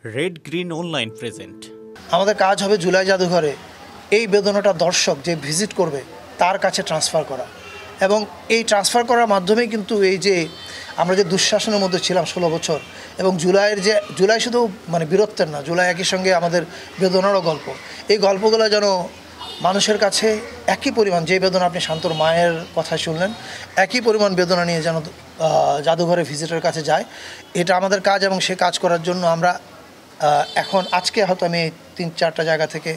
Red green online present. আমাদের কাজ হবে জুলাই জাদুঘরে এই বেদনাটা দর্শক যে ভিজিট করবে তার কাছে ট্রান্সফার করা, এবং এই ট্রান্সফার করার মাধ্যমেই কিন্তু এই যে আমরা যে দুঃশাসনের মধ্যে ছিলাম 16 বছর, এবং জুলাই শুধু বীরত্বের না, জুলাই একই সঙ্গে আমাদের বেদনারও গল্প। এই গল্পগুলো যেন মানুষের কাছে একই পরিমাণ, যে বেদনা আপনি শান্তর মায়ের কথায় শুনলেন, একই পরিমাণ বেদনা নিয়ে যেন জাদুঘরে ভিজিটের কাছে যায়। এটা আমাদের কাজ, এবং সে কাজ করার জন্য আমরা এখন আজকে হয়তো আমি 3-4টা জায়গা থেকে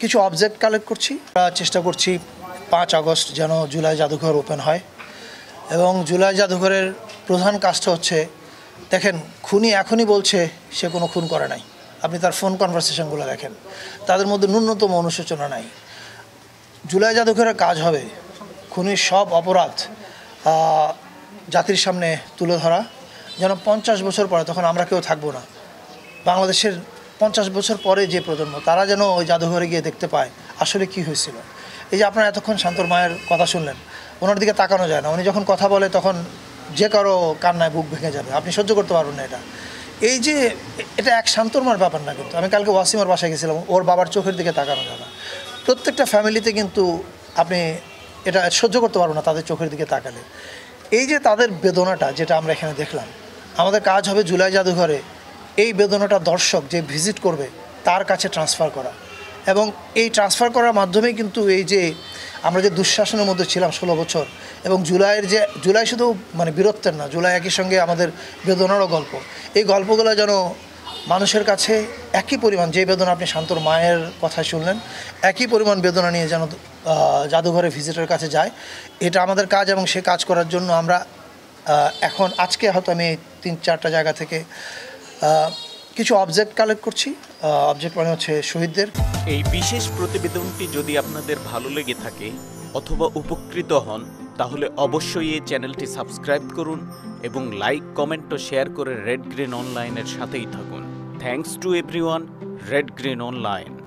কিছু অবজেক্ট কালেক্ট করছি। চেষ্টা করছি 5 আগস্ট যেন জুলাই জাদুঘর ওপেন হয়। এবং জুলাই জাদুঘরের প্রধান কাজটা হচ্ছে, দেখেন, খুনি এখনই বলছে সে কোনো খুন করে নাই। আপনি তার ফোন কনভারসেশনগুলো দেখেন, তাদের মধ্যে ন্যূনতম অনুশোচনা নাই। জুলাই জাদুঘরের কাজ হবে খুনির সব অপরাধ জাতির সামনে তুলে ধরা, যেন 50 বছর পরে, তখন আমরা কেউ থাকবো না, বাংলাদেশের 50 বছর পরে যে প্রজন্ম, তারা যেন ওই জাদুঘরে গিয়ে দেখতে পায় আসলে কি হয়েছিল। এই যে আপনারা এতক্ষণ শান্তর মায়ের কথা শুনলেন, ওনার দিকে তাকানো যায় না। উনি যখন কথা বলে তখন যে কারো কান্নায় বুক ভেঙে যাবে, আপনি সহ্য করতে পারবেন না এটা। এই যে এটা এক শান্তর মার ব্যাপার না, কিন্তু আমি কালকে ওয়াসিমার বাসায় গেছিলাম, ওর বাবার চোখের দিকে তাকানো যায় না। প্রত্যেকটা ফ্যামিলিতে কিন্তু আপনি এটা সহ্য করতে পারবেন না তাদের চোখের দিকে তাকালে। এই যে তাদের বেদনাটা যেটা আমরা এখানে দেখলাম, আমাদের কাজ হবে জুলাই জাদুঘরে এই বেদনাটা দর্শক যে ভিজিট করবে তার কাছে ট্রান্সফার করা, এবং এই ট্রান্সফার করার মাধ্যমেই কিন্তু এই যে আমরা যে দুঃশাসনের মধ্যে ছিলাম 16 বছর, এবং জুলাই শুধু বীরত্বের না, জুলাই একই সঙ্গে আমাদের বেদনারও গল্প। এই গল্পগুলো যেন মানুষের কাছে একই পরিমাণ, যে বেদনা আপনি শান্তর মায়ের কথায় শুনলেন, একই পরিমাণ বেদনা নিয়ে যেন জাদুঘরে ভিজিটের কাছে যায়। এটা আমাদের কাজ, এবং সে কাজ করার জন্য আমরা এখন আজকে হয়তো আমি 3-4টা জায়গা থেকে কিছু অবজেক্ট কালেক্ট করছি। অবজেক্ট মানে হচ্ছে শহীদদের। এই বিশেষ প্রতিবেদনটি যদি আপনাদের ভালো লেগে থাকে অথবা উপকৃত হন, তাহলে অবশ্যই এই চ্যানেলটি সাবস্ক্রাইব করুন এবং লাইক, কমেন্ট ও শেয়ার করে রেড গ্রিন অনলাইনের সাথেই থাকুন। Thanks to everyone. Red green online.